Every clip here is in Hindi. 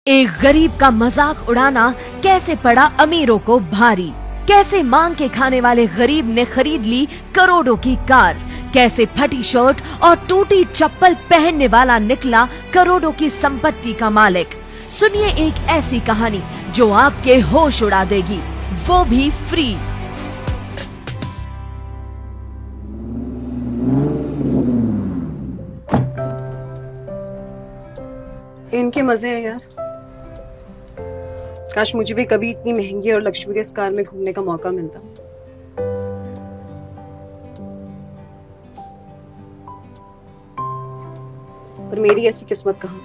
एक गरीब का मजाक उड़ाना कैसे पड़ा अमीरों को भारी। कैसे मांग के खाने वाले गरीब ने खरीद ली करोड़ों की कार। कैसे फटी शर्ट और टूटी चप्पल पहनने वाला निकला करोड़ों की संपत्ति का मालिक। सुनिए एक ऐसी कहानी जो आपके होश उड़ा देगी, वो भी फ्री। इनके मजे हैं यार। काश मुझे भी कभी इतनी महंगी और लग्जूरियस कार में घूमने का मौका मिलता। पर मेरी ऐसी किस्मत कहाँ।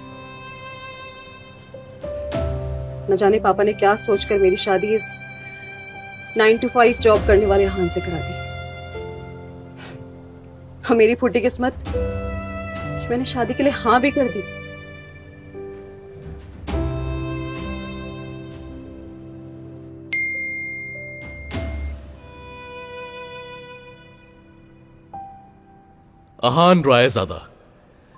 न जाने पापा ने क्या सोचकर मेरी शादी इस 9 to 5 जॉब करने वाले हान से करा दी। और मेरी फूटी किस्मत कि मैंने शादी के लिए हाँ भी कर दी। अहान रायजादा,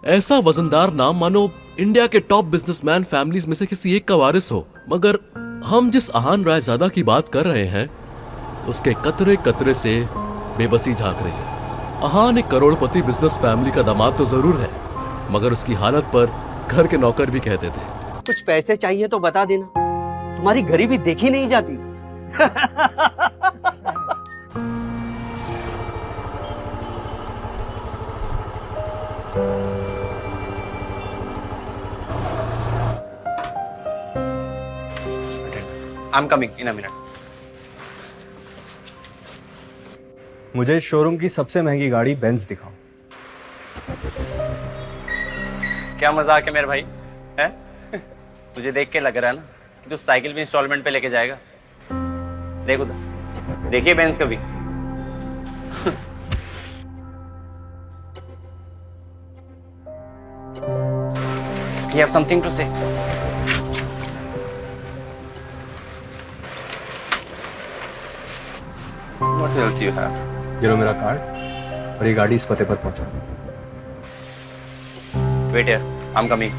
ऐसा वजनदार नाम मानो इंडिया के टॉप बिजनेसमैन फैमिलीज में से किसी एक का वारिस हो। मगर हम जिस अहान रायजादा की बात कर रहे हैं उसके कतरे कतरे से बेबसी झांक रही है। अहान एक करोड़पति बिजनेस फैमिली का दामाद तो जरूर है, मगर उसकी हालत पर घर के नौकर भी कहते थे। कुछ पैसे चाहिए तो बता देना, तुम्हारी गरीबी देखी नहीं जाती। I'm coming in a minute. मुझे शोरूम की सबसे महंगी गाड़ी बेंज दिखाओ। क्या मजाक है मेरे भाई, है? तुझे देख के लग रहा है ना कि तू साइकिल भी इंस्टॉलमेंट पे लेके जाएगा। देख उधर, देखिए बेंज कभी। You have something to say? What else you have? ये लो मेरा कार्ड और ये गाड़ी इस पते पर पहुंचा। Wait here, I'm coming.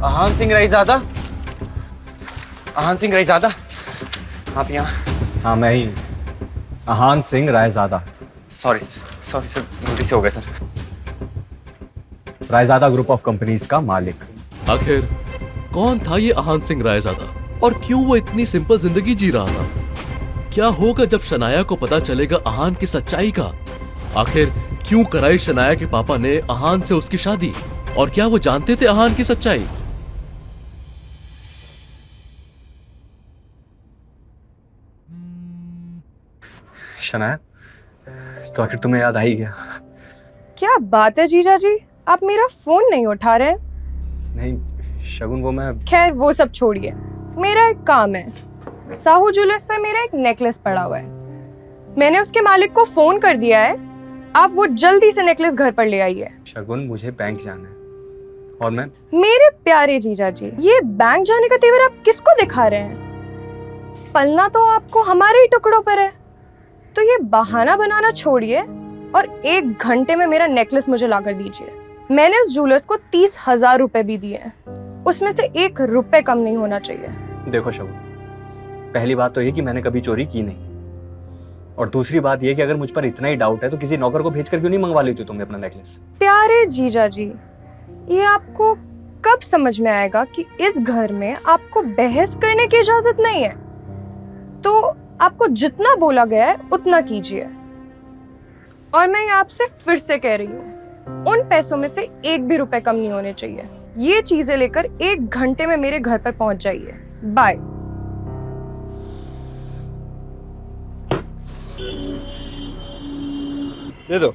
Ahaan Singh रईज़ादा, Ahaan Singh रईज़ादा, आप यहाँ? हाँ मैं ही, अहान सिंह रायजादा। सॉरी सर, गलती से हो गया sir. Raizada group of companies का मालिक। आखिर कौन था ये अहान सिंह रायजादा और क्यों वो इतनी सिंपल जिंदगी जी रहा था? क्या होगा जब शनाया को पता चलेगा अहान की सच्चाई का? आखिर क्यों कराई शनाया के पापा ने अहान से उसकी शादी, और क्या वो जानते थे अहान की सच्चाई? शनाया, तो आखिर तुम्हें याद आ ही गया। क्या बात है जीजा जी, आप मेरा फोन नहीं उठा रहे? नहीं शगुन, वो मैं खैर वो सब छोड़िए, मेरा एक काम है। साहू ज्वेलर्स पे मेरा एक नेकलेस पड़ा हुआ है। मैंने उसके मालिक को फोन कर दिया है, आप वो जल्दी से नेकलेस घर पर ले आइए। शगुन, मुझे बैंक जाना है और मैं मेरे प्यारे जीजा जी, ये बैंक जाने का तेवर आप किसको दिखा रहे हैं? पलना तो आपको हमारे ही टुकड़ों पर है। तो ये बहाना बनाना छोड़िए और 1 घंटे में मेरा नेकलेस मुझे लाकर दीजिए। मैंने उस ज्वेलर्स को 30,000 रुपए भी दिए हैं, उसमें से 1 रुपए कम नहीं होना चाहिए। देखो शगुन, पहली बात तो ये कि मैंने कभी चोरी की नहीं, और दूसरी बात ये कि अगर मुझ पर इतना ही डाउट है तो किसी नौकर को भेजकर क्यों नहीं मंगवा लेती तुम अपना नेकलेस? प्यारे जीजा जी, ये आपको कब समझ में आएगा कि इस घर में आपको बहस करने की इजाजत नहीं है। तो आपको जितना बोला गया है उतना कीजिए। और मैं आपसे फिर से कह रही हूँ, उन पैसों में से 1 भी रुपए कम नहीं होने चाहिए। ये चीजें लेकर 1 घंटे में मेरे घर पर पहुंच जाइए। बाय। दे दो।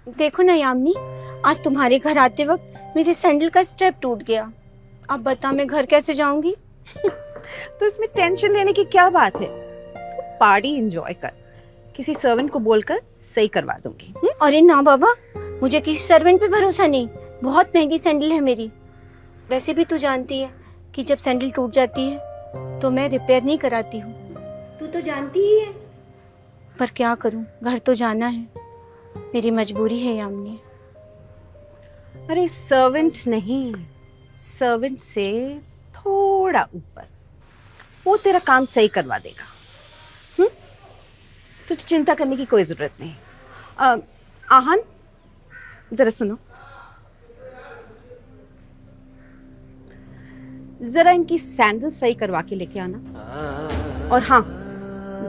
देखो ना यामिनी, आज तुम्हारे घर आते वक्त मेरे सैंडल का स्टेप टूट गया। अब बता मैं घर कैसे जाऊंगी? तो इसमें टेंशन लेने की क्या बात है? तो पार्टी एंजॉय कर, किसी सर्वेंट को बोलकर सही करवा दूंगी। अरे ना बाबा, मुझे किसी सर्वेंट पे भरोसा नहीं। बहुत महंगी सैंडल है मेरी। वैसे भी तू जानती है कि जब सैंडल टूट जाती है तो मैं रिपेयर नहीं कराती हूँ। तू तो जानती ही है। पर क्या करूँ, घर तो जाना है, मेरी मजबूरी है यामिनी। अरे सर्वेंट नहीं, सर्वेंट से थोड़ा ऊपर, वो तेरा काम सही करवा देगा। तुझे चिंता करने की कोई जरूरत नहीं। आहन, जरा सुनो, जरा इनकी सैंडल सही करवा के लेके आना, और हाँ,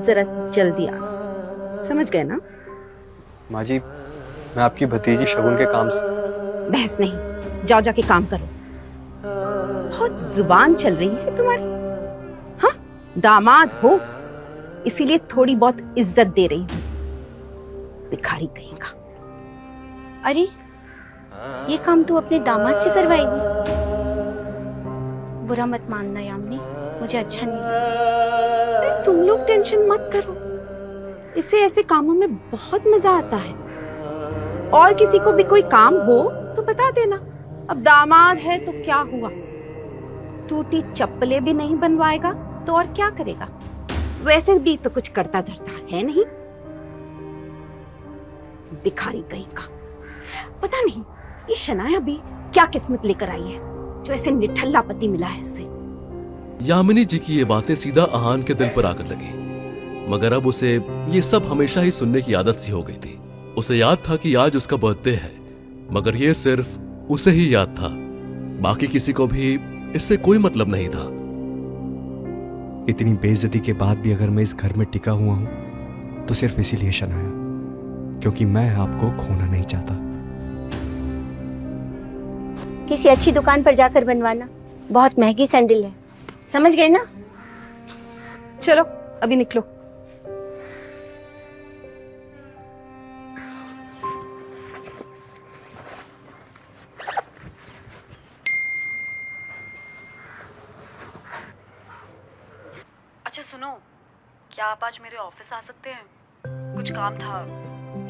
जरा जल्दी आना, समझ गए ना? माँ जी, मैं आपकी भतीजी शगुन के काम से। बहस नहीं, जाओ जाके काम करो। बहुत जुबान चल रही है तुम्हारी। हाँ, दामाद हो इसीलिए थोड़ी बहुत इज्जत दे रही हूँ, भिखारी कहीं का। अरे ये काम तू अपने दामाद से करवाएगी? बुरा मत मानना यामिनी, मुझे अच्छा नहीं लगता। अरे तुम लोग टेंशन मत करो, इसे ऐसे कामों में बहुत मजा आता है। और किसी को भी कोई काम हो तो बता देना। अब दामाद है तो क्या हुआ, टूटी चप्पलें भी नहीं बनवाएगा तो और क्या करेगा? वैसे भी तो कुछ करता धरता है नहीं, भिखारी कहीं का। पता नहीं ये शनाया भी क्या किस्मत लेकर आई है जो ऐसे निठल्ला पति मिला है इसे। यामिनी जी की ये बातें सीधा आहान के दिल पर आकर लगी, मगर अब उसे ये सब हमेशा ही सुनने की आदत सी हो गई थी। उसे याद था कि आज उसका बर्थडे है, मगर ये सिर्फ उसे ही याद था, बाकी किसी को भी इससे कोई मतलब नहीं था। इतनी बेइज्जती के बाद भी अगर मैं इस घर में टिका हुआ हूं तो सिर्फ इसीलिए शनाया, क्योंकि मैं आपको खोना नहीं चाहता। किसी अच्छी दुकान पर जाकर बनवाना, बहुत महंगी सैंडल है, समझ गए ना? चलो अभी निकलो। अच्छा सुनो, क्या आप आज मेरे ऑफिस आ सकते हैं? कुछ काम था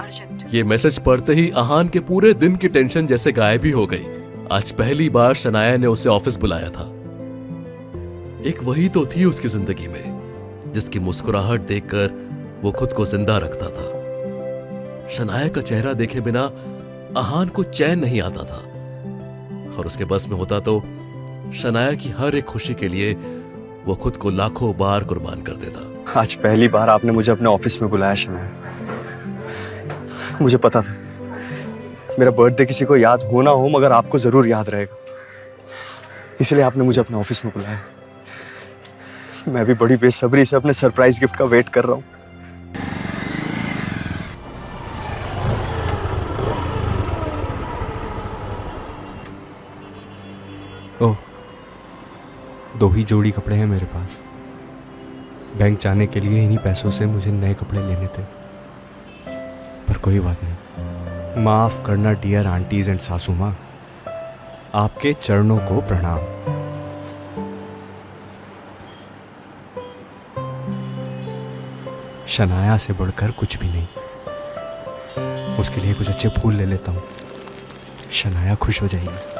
अर्जेंट। ये मैसेज पढ़ते ही आहान के पूरे दिन की टेंशन जैसे गायब ही हो गई। आज पहली बार शनाया ने उसे ऑफिस बुलाया था। एक वही तो थी उसकी जिंदगी में जिसकी मुस्कुराहट देखकर वो खुद को जिंदा रखता था। शनाया का चेहरा देखे बिना आहान को चैन नहीं आता था, और उसके बस में होता तो शनाया की हर एक खुशी के लिए वो खुद को लाखों बार कुर्बान कर देता। आज पहली बार आपने मुझे अपने ऑफिस में बुलाया शनाया। मुझे पता था मेरा बर्थडे किसी को याद हो ना हो, मगर आपको जरूर याद रहेगा, इसलिए आपने मुझे अपने ऑफिस में बुलाया। मैं भी बड़ी बेसब्री से अपने सरप्राइज गिफ्ट का वेट कर रहा हूं। ओह, 2 ही जोड़ी कपड़े हैं मेरे पास। बैंक जाने के लिए इन्हीं पैसों से मुझे नए कपड़े लेने थे, पर कोई बात नहीं। माफ करना डियर आंटीज एंड सासू माँ, आपके चरणों को प्रणाम। शनाया से बढ़कर कुछ भी नहीं, उसके लिए कुछ अच्छे फूल ले लेता हूं, शनाया खुश हो जाएगी।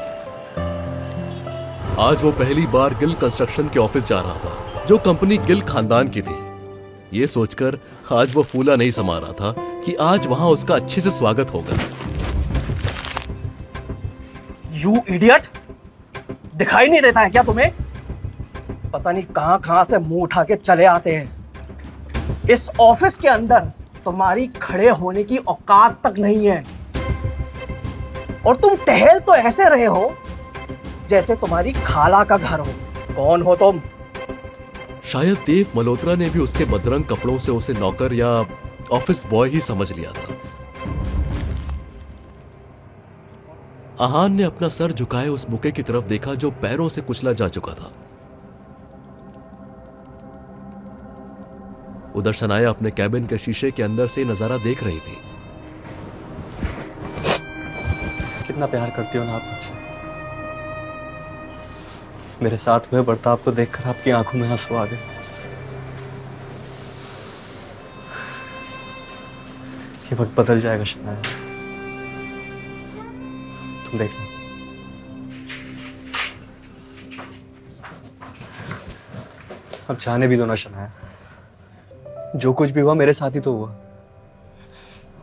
आज वो पहली बार गिल कंस्ट्रक्शन के ऑफिस जा रहा था, जो कंपनी गिल खानदान की थी। ये सोचकर आज वो फूला नहीं समा रहा था कि आज वहां उसका अच्छे से स्वागत होगा। यू इडियट, दिखाई नहीं देता है क्या तुम्हें? पता नहीं कहां कहां से मुंह उठा के चले आते हैं। इस ऑफिस के अंदर तुम्हारी खड़े होने की औकात तक नहीं है, और तुम टहल तो ऐसे रहे हो जैसे तुम्हारी खाला का घर हो। कौन हो तुम? शायद देव मल्होत्रा ने भी उसके बदरंग कपड़ों से उसे नौकर या ऑफिस बॉय ही समझ लिया था। आहान ने अपना सर झुकाए उस बुके की तरफ देखा जो पैरों से कुचला जा चुका था। उधर शनाया अपने कैबिन के शीशे के अंदर से नजारा देख रही थी। कितना प्यार करती हो ना आप मुझसे। मेरे साथ हुए बर्ताव को देखकर आपकी आंखों में आंसू आ गए। ये वक्त बदल जाएगा शनाया, तुम देखना। अब जाने भी दो ना शनाया। जो कुछ भी हुआ मेरे साथ ही तो हुआ,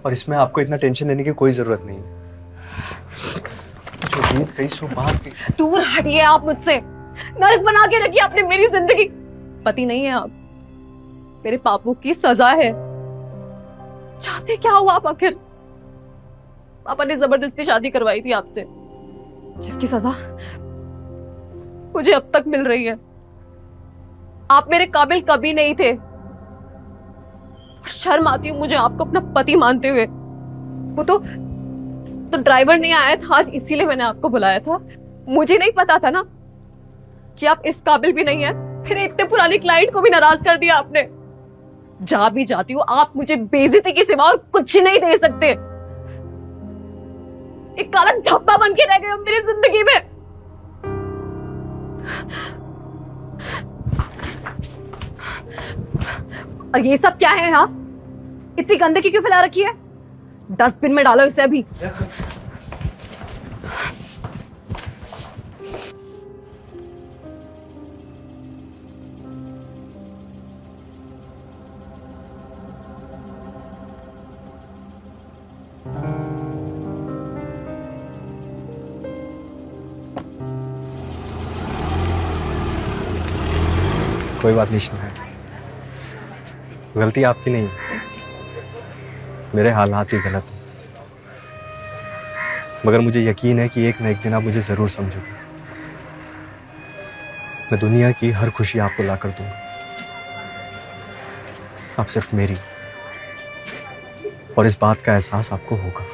और इसमें आपको इतना टेंशन लेने की कोई जरूरत नहीं है। जो बीत गई सो बात गई। दूर हटिए आप मुझसे। नरक बना के रखिए आपने मेरी जिंदगी। पति नहीं है आप, मेरे पापों की सजा है। चाहते क्या हुआ आप आखिर? पापा ने जबरदस्ती शादी करवाई थी आपसे, जिसकी सजा मुझे अब तक मिल रही है। आप मेरे काबिल कभी नहीं थे। शर्म आती है मुझे आपको अपना पति मानते हुए। वो तो ड्राइवर नहीं आया था आज, इसीलिए मैंने आपको बुलाया था। मुझे नहीं पता था ना कि आप इस काबिल भी नहीं है। फिर इतने पुराने क्लाइंट को भी नाराज कर दिया आपने। जा भी जाती हूँ, आप मुझे बेइज्जती के सिवा और कुछ नहीं दे सकते। एक काला धब्बा बन के रह गए हो मेरी जिंदगी में। और ये सब क्या है यहाँ? इतनी गंदगी क्यों फैला रखी है? डस्टबिन में डालो इसे अभी। कोई बात नहीं शनाया, गलती आपकी नहीं है, मेरे हालात ही गलत हैं। मगर मुझे यकीन है कि एक न एक दिन आप मुझे जरूर समझोगे। मैं दुनिया की हर खुशी आपको ला कर दूंगा। आप सिर्फ मेरी, और इस बात का एहसास आपको होगा।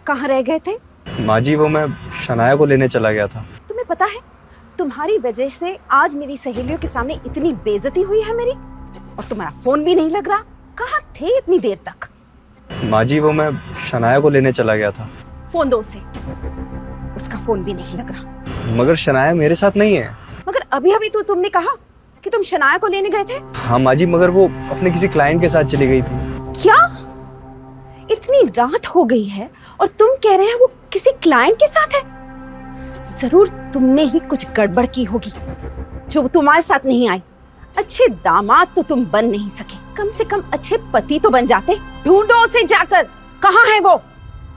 कहाँ रह गए थे? माँ जी, वो मैं शनाया को लेने चला गया था। तुम्हें पता है, तुम्हारी वजह से आज मेरी सहेलियों के सामने इतनी बेइज्जती हुई है मेरी, और तुम्हारा फोन भी नहीं लग रहा। कहाँ थे इतनी देर तक? माँ जी, वो मैं शनाया को लेने चला गया था। फोन दो उसे, उसका फोन भी नहीं लग रहा। मगर शनाया मेरे साथ नहीं है। मगर अभी अभी तो तुमने कहा कि तुम शनाया को लेने गए थे। हाँ माँ जी, मगर वो अपने किसी क्लाइंट के साथ चली गई थी। क्या? इतनी रात हो गई है और तुम कह रहे हो वो किसी क्लाइंट के साथ है? जरूर तुमने ही कुछ गड़बड़ की होगी जो तुम्हारे साथ नहीं आई। अच्छे दामाद तो तुम बन नहीं सके, कम से कम अच्छे पति तो बन जाते। ढूंढो उसे जाकर, कहाँ है वो?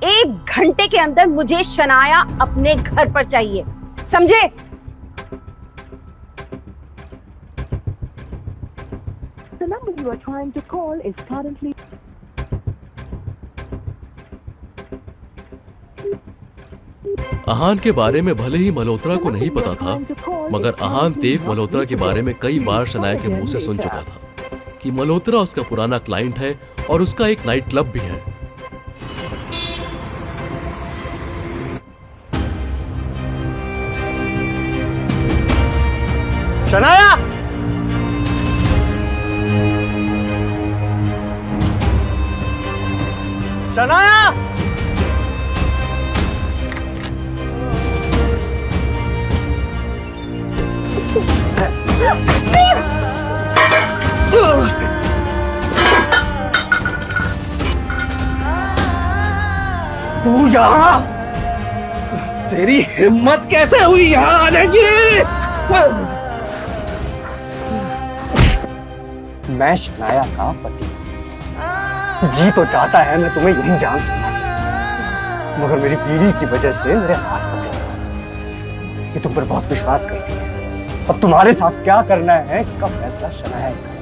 1 घंटे के अंदर मुझे शनाया अपने घर पर चाहिए, समझे? The number you are trying to call is currently आहान के बारे में भले ही मल्होत्रा को नहीं पता था, मगर आहान देव मल्होत्रा के बारे में कई बार शनाया के मुंह से सुन चुका था कि मल्होत्रा उसका पुराना क्लाइंट है और उसका एक नाइट क्लब भी है। शनाया! शनाया! तू यहाँ? तेरी हिम्मत कैसे हुई यहाँ आने की? मैं शनाया का पति जी तो चाहता है मैं तुम्हें यही जान सकता, मगर मेरी बीवी की वजह से मेरे हाथ पकड़े। ये तुम पर बहुत विश्वास करती है। अब तुम्हारे साथ क्या करना है इसका फैसला शनाया है।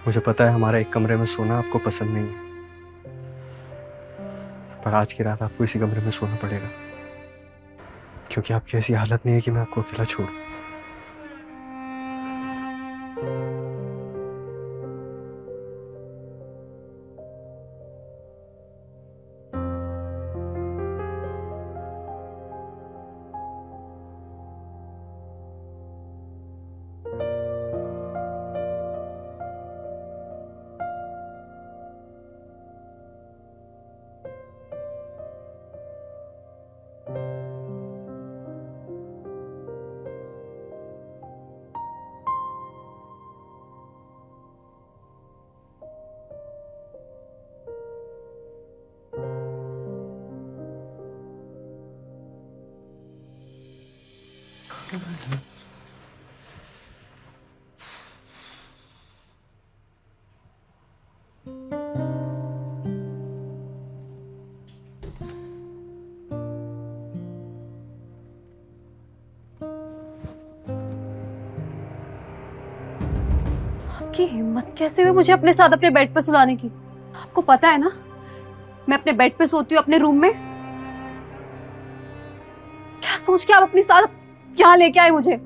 मुझे पता है हमारा एक कमरे में सोना आपको पसंद नहीं है, पर आज की रात आपको इसी कमरे में सोना पड़ेगा, क्योंकि आपकी ऐसी हालत नहीं है कि मैं आपको अकेला छोड़ूं। आपकी हिम्मत कैसे हुई मुझे अपने साथ अपने बेड पे सुलाने की? आपको पता है ना मैं अपने बेड पे सोती हूँ अपने रूम में। क्या सोच के आप अपने साथ यहाँ लेके आए मुझे?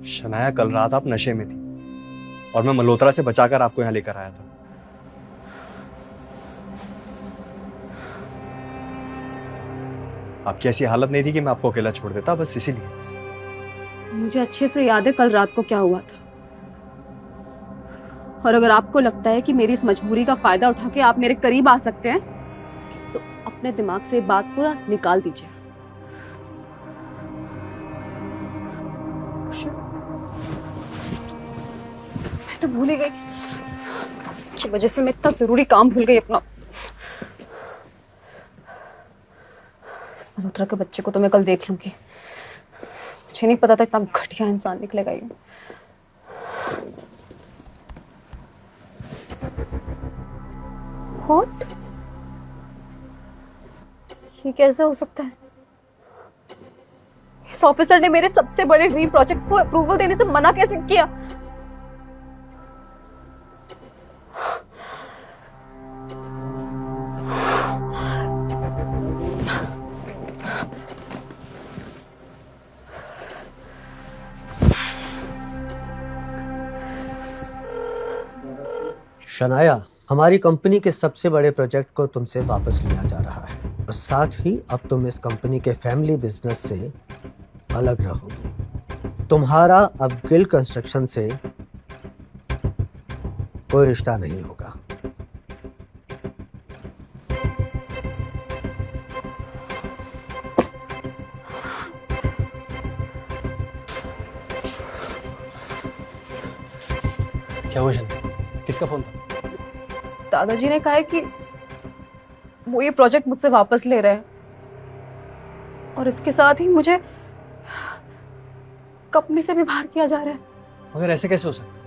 शनाया, कल रात आप नशे में थी और मैं मल्होत्रा से बचाकर आपको यहाँ लेकर आया था। आपकी ऐसी हालत नहीं थी कि मैं आपको अकेला छोड़ देता, बस इसीलिए। मुझे अच्छे से याद है कल रात को क्या हुआ था, और अगर आपको लगता है कि मेरी इस मजबूरी का फायदा उठा के आप मेरे करीब आ सकते हैं तो अपने दिमाग से बात पूरा निकाल दीजिए। मैं तो भूल ही गई की वजह से मैं इतना जरूरी काम भूल गई अपना। इस मल्होत्रा के बच्चे को तो मैं कल देख लूंगी। मुझे नहीं पता था इतना घटिया इंसान निकलेगा ये। What? ये कैसे हो सकता है? इस ऑफिसर ने मेरे सबसे बड़े ड्रीम प्रोजेक्ट को अप्रूवल देने से मना कैसे किया? शनाया, हमारी कंपनी के सबसे बड़े प्रोजेक्ट को तुमसे वापस लिया जा रहा है और साथ ही अब तुम इस कंपनी के फैमिली बिजनेस से अलग रहोगे। तुम्हारा अब गिल कंस्ट्रक्शन से कोई रिश्ता नहीं होगा। क्या हुआ शनाया? किसका फोन था? दादाजी ने कहा है कि वो ये प्रोजेक्ट मुझसे वापस ले रहे हैं और इसके साथ ही मुझे कंपनी से भी बाहर किया जा रहा है। मगर ऐसे कैसे हो सकता है?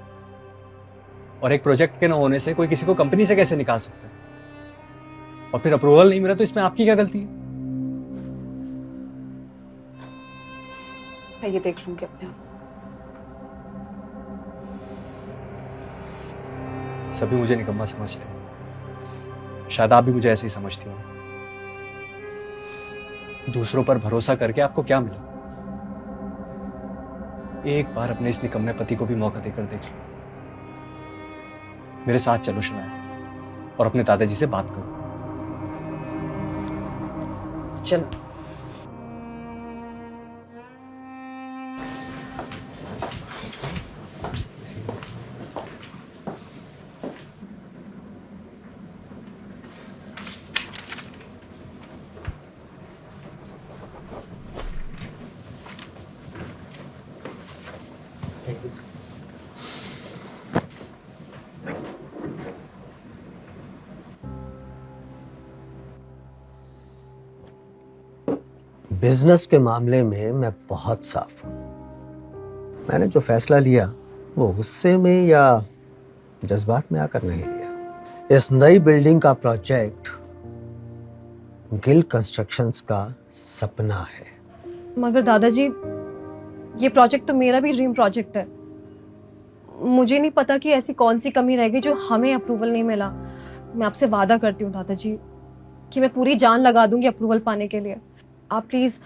और एक प्रोजेक्ट के न होने से कोई किसी को कंपनी से कैसे निकाल सकता है? और फिर अप्रूवल नहीं मिला तो इसमें आपकी क्या गलती है? मैं ये देख लूंगी अपने आप। सभी मुझे निकम्मा समझते हैं, शायद आप भी मुझे ऐसे ही समझती हो। दूसरों पर भरोसा करके आपको क्या मिला? एक बार अपने इस निकम्मे पति को भी मौका देकर देख लो। मेरे साथ चलो शनाया और अपने दादाजी से बात करो। चलो। बिजनेस के मामले में मैं बहुत साफ हूं। मैंने जो फैसला लिया वो गुस्से में या जज्बात में आकर नहीं लिया। इस नई बिल्डिंग का प्रोजेक्ट गिल कंस्ट्रक्शंस का सपना है। मगर दादाजी ये प्रोजेक्ट तो मेरा भी ड्रीम प्रोजेक्ट है मुझे नहीं पता कि ऐसी कौन सी कमी रह गई जो हमें अप्रूवल नहीं मिला। मैं आपसे वादा करती हूँ दादाजी कि मैं पूरी जान लगा दूंगी अप्रूवल पाने के लिए। आप प्लीज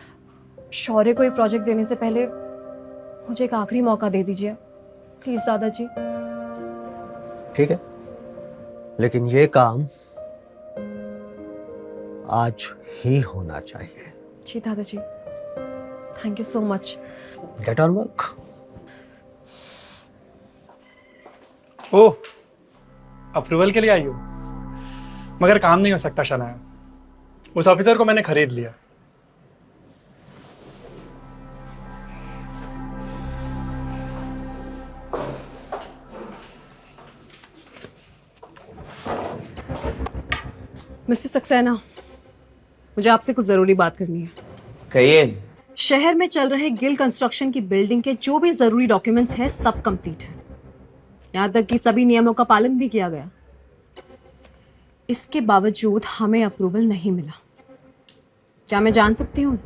शौर्य को ये प्रोजेक्ट देने से पहले मुझे एक आखिरी मौका दे दीजिए प्लीज दादाजी। ठीक है, लेकिन ये काम आज ही होना चाहिए। जी दादाजी, thank you so much. Get on work. Oh, approval के लिए आई हो, मगर काम नहीं हो सकता शनाया। उस ऑफिसर को मैंने खरीद लिया। मिस्टर सक्सेना, मुझे आपसे कुछ जरूरी बात करनी है। कहिए। शहर में चल रहे गिल कंस्ट्रक्शन की बिल्डिंग के जो भी जरूरी डॉक्यूमेंट्स हैं सब कंप्लीट है, यहाँ तक कि सभी नियमों का पालन भी किया गया। इसके बावजूद हमें अप्रूवल नहीं मिला। क्या मैं जान सकती हूँ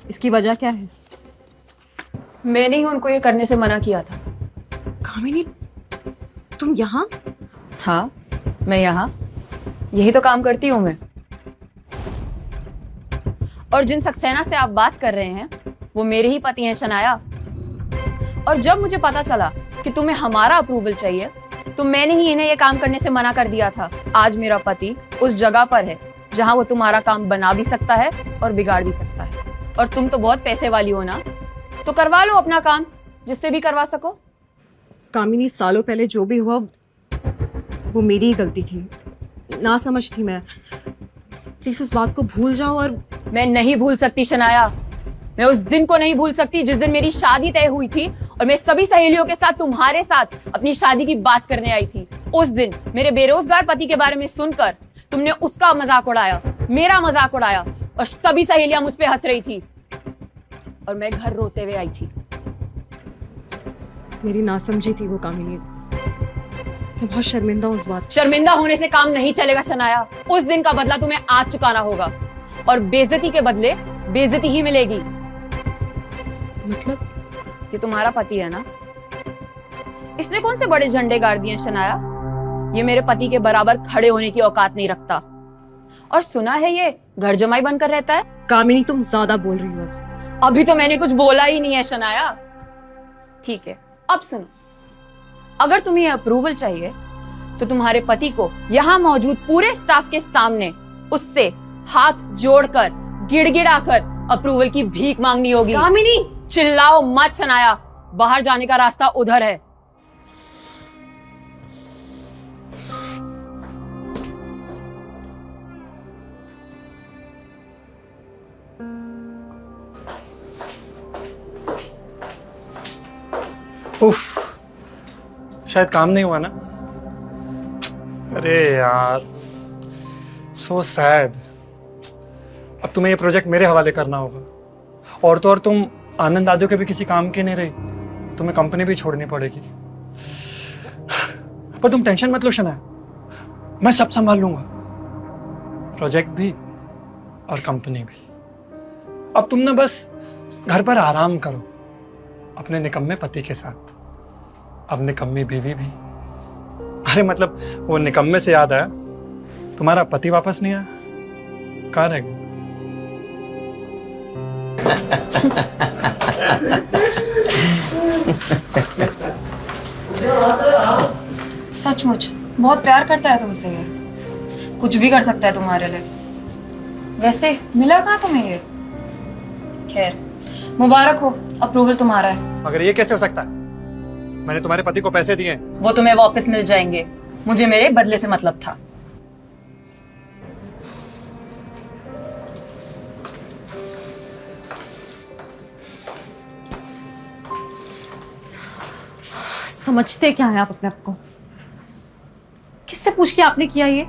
इसकी वजह क्या है? मैंने ही उनको ये करने से मना किया था। कामिनी, तुम यहाँ? हाँ, मैं यहाँ यही तो काम करती हूँ मैं। और जिन सक्सेना से आप बात कर रहे हैं वो मेरे ही पति हैं शनाया। और जब मुझे पता चला कि तुम्हें हमारा अप्रूवल चाहिए तो मैंने ही इन्हें ये काम करने से मना कर दिया था। आज मेरा पति उस जगह पर है जहां वो तुम्हारा काम बना भी सकता है और बिगाड़ भी सकता है। और तुम तो बहुत पैसे वाली हो ना, तो करवा लो अपना काम जिससे भी करवा सको। कामिनी, सालों पहले जो भी हुआ वो मेरी ही गलती थी, ना समझ थी मैं। प्लीज उस बात को भूल जाओ। और मैं नहीं भूल सकती शनाया, मैं उस दिन को नहीं भूल सकती जिस दिन मेरी शादी तय हुई थी और मैं सभी सहेलियों के साथ तुम्हारे साथ अपनी शादी की बात करने आई थी। उस दिन मेरे बेरोजगार पति के बारे में सुनकर तुमने उसका मजाक उड़ाया, मेरा मजाक उड़ाया और सभी सहेलियां मुझ पे हंस रही थी और मैं घर रोते हुए आई थी। मेरी नासमझी थी वो कामिनी, मैं बहुत शर्मिंदा हूँ उस बात। शर्मिंदा होने से काम नहीं चलेगा शनाया। उस दिन का बदला तुम्हें आज चुकाना होगा और बेइज्जती के बदले बेइज्जती ही मिलेगी। मतलब? ये तुम्हारा पति है ना, इसने कौन से बड़े झंडे गाड़ दिए शनाया? ये मेरे पति के बराबर खड़े होने की औकात नहीं रखता और सुना है ये घर जमाई बनकर रहता है। कामिनी, तुम ज्यादा बोल रही हो। अभी तो मैंने कुछ बोला ही नहीं है शनाया। ठीक है, अब सुनो, अगर तुम्हें अप्रूवल चाहिए तो तुम्हारे पति को यहाँ मौजूद पूरे स्टाफ के सामने उससे हाथ जोड़कर गिड़गिड़ाकर अप्रूवल की भीख मांगनी होगी। कामिनी, चिल्लाओ मत शनाया, बाहर जाने का रास्ता उधर है। उफ, शायद काम नहीं हुआ ना। अरे यार, सो सैड। अब तुम्हें ये प्रोजेक्ट मेरे हवाले करना होगा और तो और तुम आनंद दादू के भी किसी काम की नहीं रही, तुम्हें कंपनी भी छोड़नी पड़ेगी। पर तुम टेंशन मत लो शनाया, मैं सब संभाल लूंगा, प्रोजेक्ट भी और कंपनी भी। अब तुम ना बस घर पर आराम करो अपने निकम्मे पति के साथ, अब निकम्मी बीवी भी। अरे मतलब वो निकम्मे से याद आया, तुम्हारा पति वापस नहीं आया, कहाँ रह गया? सचमुच बहुत प्यार करता है तुमसे, ये कुछ भी कर सकता है तुम्हारे लिए। वैसे मिला कहाँ तुम्हें ये? खैर मुबारक हो, अप्रूवल तुम्हारा है। मगर ये कैसे हो सकता है? मैंने तुम्हारे पति को पैसे दिए। वो तुम्हें वापस मिल जाएंगे, मुझे मेरे बदले से मतलब था। समझते क्या है आप अपने आप को? किससे पूछ के आपने किया ये?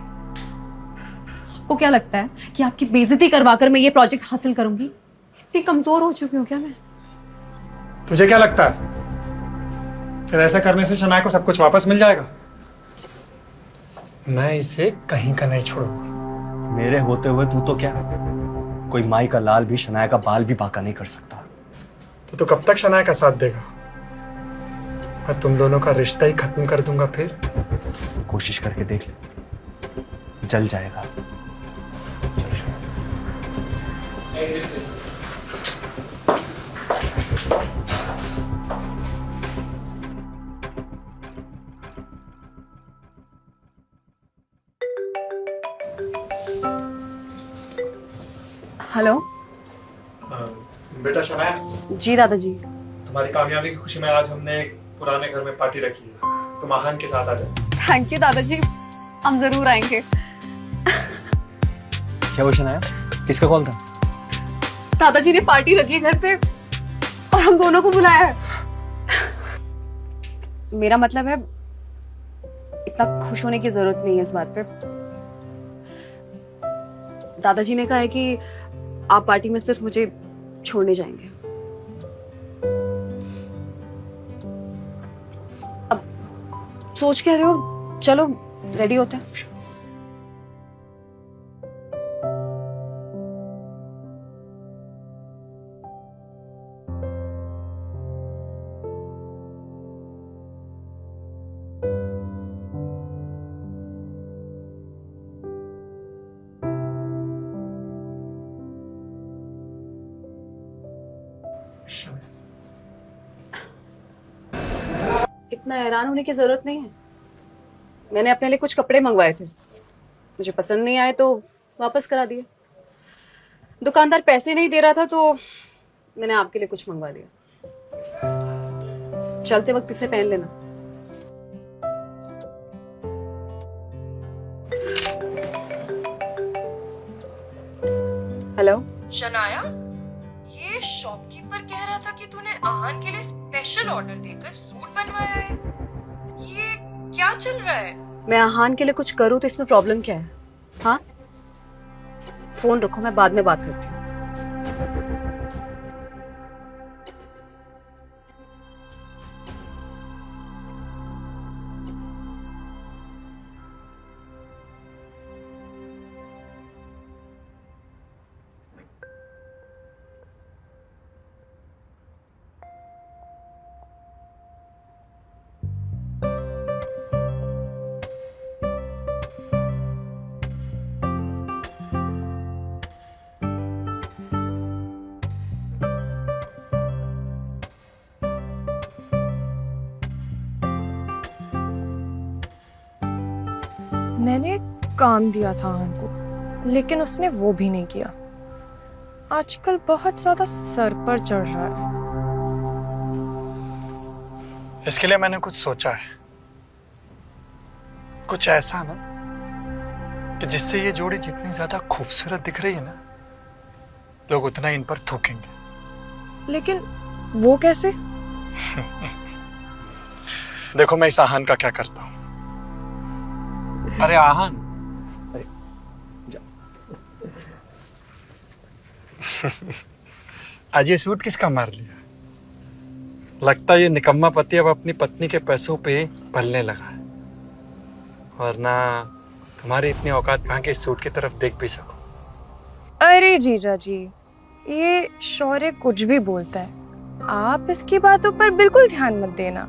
आपको क्या लगता है कि आपकी बेइज्जती करवाकर मैं ये प्रोजेक्ट हासिल करूंगी? इतनी कमजोर हो चुकी हूँ क्या मैं? तुझे क्या लगता है फिर ऐसा करने से शनाया को सब कुछ वापस मिल जाएगा? मैं इसे कहीं का नहीं छोड़ूंगा। मेरे होते हुए तू तो क्या, कोई माई का लाल भी शनाया का बाल भी बांका नहीं कर सकता। तो तू कब तक शनाया का साथ देगा? मैं तुम दोनों का रिश्ता ही खत्म कर दूंगा फिर। कोशिश करके देख ले, जल जाएगा। हेलो। बेटा शनाया, जी दादाजी। तुम्हारी कामयाबी की खुशी में आज हमने एक पुराने घर में पार्टी रखी है, तुम आहान के साथ आ जाओ। थैंक यू दादाजी, हम जरूर आएंगे। क्या वो शनाया, किसका कॉल था? दादाजी ने पार्टी रखी है घर पे और हम दोनों को बुलाया है। मेरा मतलब है इतना खुश होने की जरूरत नहीं है इस बात पे। दादाजी ने कहा है कि आप पार्टी में सिर्फ मुझे छोड़ने जाएंगे। अब सोच कह रहे हो, चलो रेडी होते हैं। इतना हैरान होने की जरूरत नहीं है। मैंने अपने लिए कुछ कपड़े मंगवाए थे, मुझे पसंद नहीं आए तो वापस करा दिए। दुकानदार पैसे नहीं दे रहा था तो मैंने आपके लिए कुछ मंगवा लिया। चलते वक्त इसे पहन लेना। हेलो शनाया, ये शॉपकीपर कह रहा था कि तूने आहान के लिए स्पेशल ऑर्डर देकर सूट बनवाया है। ये क्या चल रहा है? मैं आहान के लिए कुछ करूं तो इसमें प्रॉब्लम क्या है? हाँ, फोन रखो, मैं बाद में बात करती हूँ। मैंने काम दिया था आहान को, लेकिन उसने वो भी नहीं किया। आजकल बहुत ज्यादा सर पर चढ़ रहा है। इसके लिए मैंने कुछ सोचा है, कुछ ऐसा ना कि जिससे ये जोड़ी जितनी ज्यादा खूबसूरत दिख रही है ना, लोग उतना इन पर थूकेंगे। लेकिन वो कैसे? देखो मैं इस आहान का क्या करता हूं। अरे आहान, आज ये सूट किसका मार लिया? लगता है ये निकम्मा पति अब अपनी पत्नी के पैसों पे पलने लगा है, वरना तुम्हारी इतनी औकात कहाँ के इस सूट की तरफ देख भी सको। अरे जीजा जी, ये शौर्य कुछ भी बोलता है, आप इसकी बातों पर बिल्कुल ध्यान मत देना।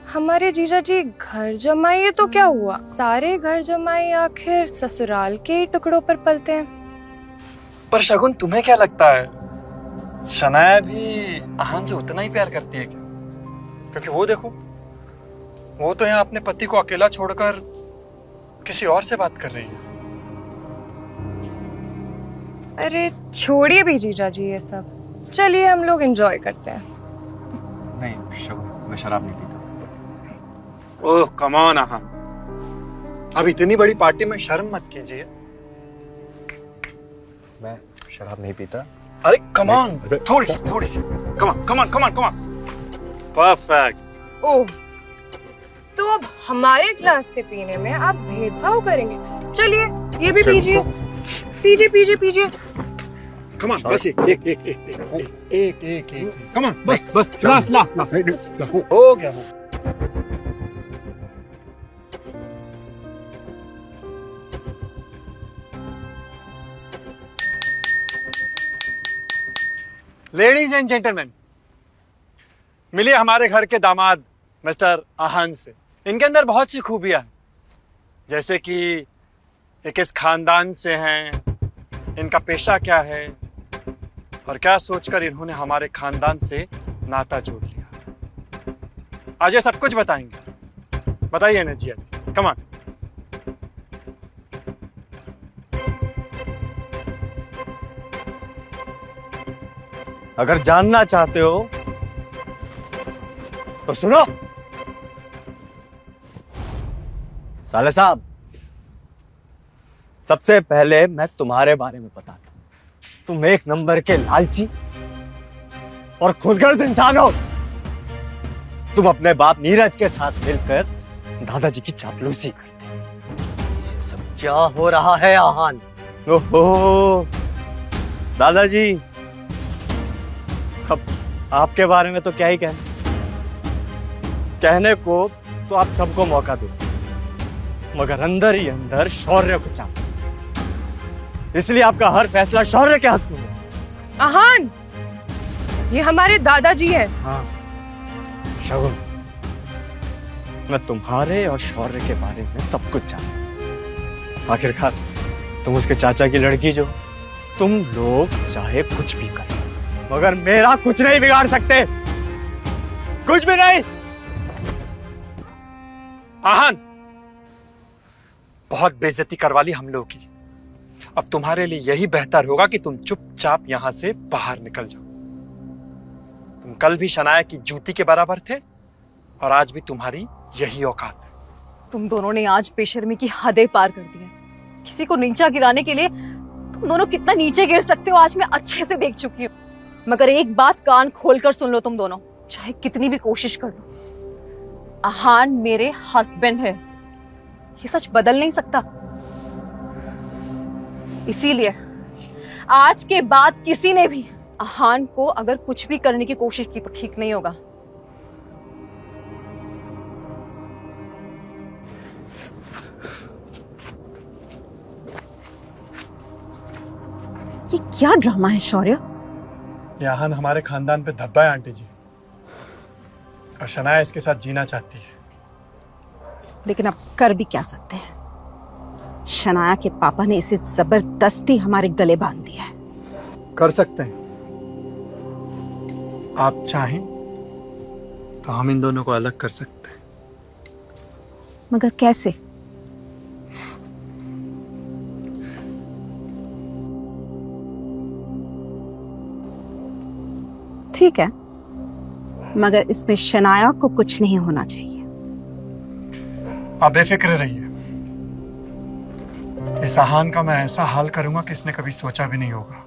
हमारे जीजा जी घर जमाई है तो क्या हुआ, सारे घर जमाई आखिर ससुराल के ही टुकड़ों पर पलते हैं। पर शगुन, तुम्हें क्या लगता है शनाया भी आहान से उतना ही प्यार करती है क्या? क्योंकि वो देखो, वो तो यहाँ अपने पति को अकेला छोड़कर किसी और से बात कर रही है। अरे छोड़िए भी जीजा जी ये सब, चलिए हम लोग एंजॉय करते हैं। नहीं शगुन, मैं शराब नहीं पीता। ओह कम ऑन आहान, अब इतनी बड़ी पार्टी में शर्म मत कीजिए। मैं शराब नहीं पीता। अरे कम ऑन, थोड़ी सी कम ऑन। परफेक्ट। ओह, तो अब हमारे ग्लास से पीने में आप भेदभाव करेंगे? चलिए ये भी पीजिए, पीजिए। कम ऑन, बस एक। कम ऑन, बस लास्ट हो गया। लेडीज एंड जेंटलमैन, मिलिए हमारे घर के दामाद मिस्टर आहान से। इनके अंदर बहुत सी खूबियां हैं, जैसे कि ये किस खानदान से हैं, इनका पेशा क्या है और क्या सोचकर इन्होंने हमारे खानदान से नाता जोड़ लिया। आज ये सब कुछ बताएंगे। बताइए ना जी, कम ऑन। अगर जानना चाहते हो तो सुनो। साले साहब, सबसे पहले मैं तुम्हारे बारे में बताता हूं। तुम एक नंबर के लालची और खुदगर्ज इंसान हो। तुम अपने बाप नीरज के साथ मिलकर दादाजी की चापलूसी करते हो। ये सब क्या हो रहा है आहान? ओहो दादाजी, अब आपके बारे में तो क्या ही कहने को तो आप सबको मौका दो, मगर अंदर ही अंदर शौर्य को चाहते, इसलिए आपका हर फैसला शौर्य के हक में है। आहान, ये हमारे दादाजी हैं। हाँ शगुन, मैं तुम्हारे और शौर्य के बारे में सब कुछ जानता। आखिरकार तुम उसके चाचा की लड़की, जो तुम लोग चाहे कुछ भी करो मगर मेरा कुछ नहीं बिगाड़ सकते, कुछ भी नहीं। आहान, बहुत बेइज्जती करवा ली हम लोग की। अब तुम्हारे लिए यही बेहतर होगा कि तुम चुपचाप यहां से बाहर निकल जाओ। तुम कल भी शनाया की जूती के बराबर थे और आज भी तुम्हारी यही औकात है। तुम दोनों ने आज बेशर्मी की हदें पार कर दी हैं। किसी को नीचा गिराने के लिए तुम दोनों कितना नीचे गिर सकते हो आज मैं अच्छे से देख चुकी हूँ। मगर एक बात कान खोलकर सुन लो तुम दोनों, चाहे कितनी भी कोशिश कर लो, आहान मेरे हस्बैंड है। ये सच बदल नहीं सकता। इसीलिए आज के बाद किसी ने भी आहान को अगर कुछ भी करने की कोशिश की तो ठीक नहीं होगा। ये क्या ड्रामा है शौर्य? आहान हमारे खानदान पे धब्बा है आंटी जी, और शनाया इसके साथ जीना चाहती है। लेकिन अब कर भी क्या सकते हैं? शनाया के पापा ने इसे जबरदस्ती हमारे गले बांध दिया है। कर सकते हैं, आप चाहें तो हम इन दोनों को अलग कर सकते हैं। मगर कैसे? ठीक है, मगर इसमें शनाया को कुछ नहीं होना चाहिए। आप बेफिक्र रहिए, इस आहान का मैं ऐसा हाल करूंगा कि इसने कभी सोचा भी नहीं होगा।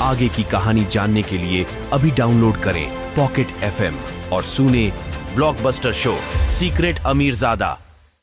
आगे की कहानी जानने के लिए अभी डाउनलोड करें पॉकेट FM और सुने ब्लॉकबस्टर शो सीक्रेट अमीरजादा।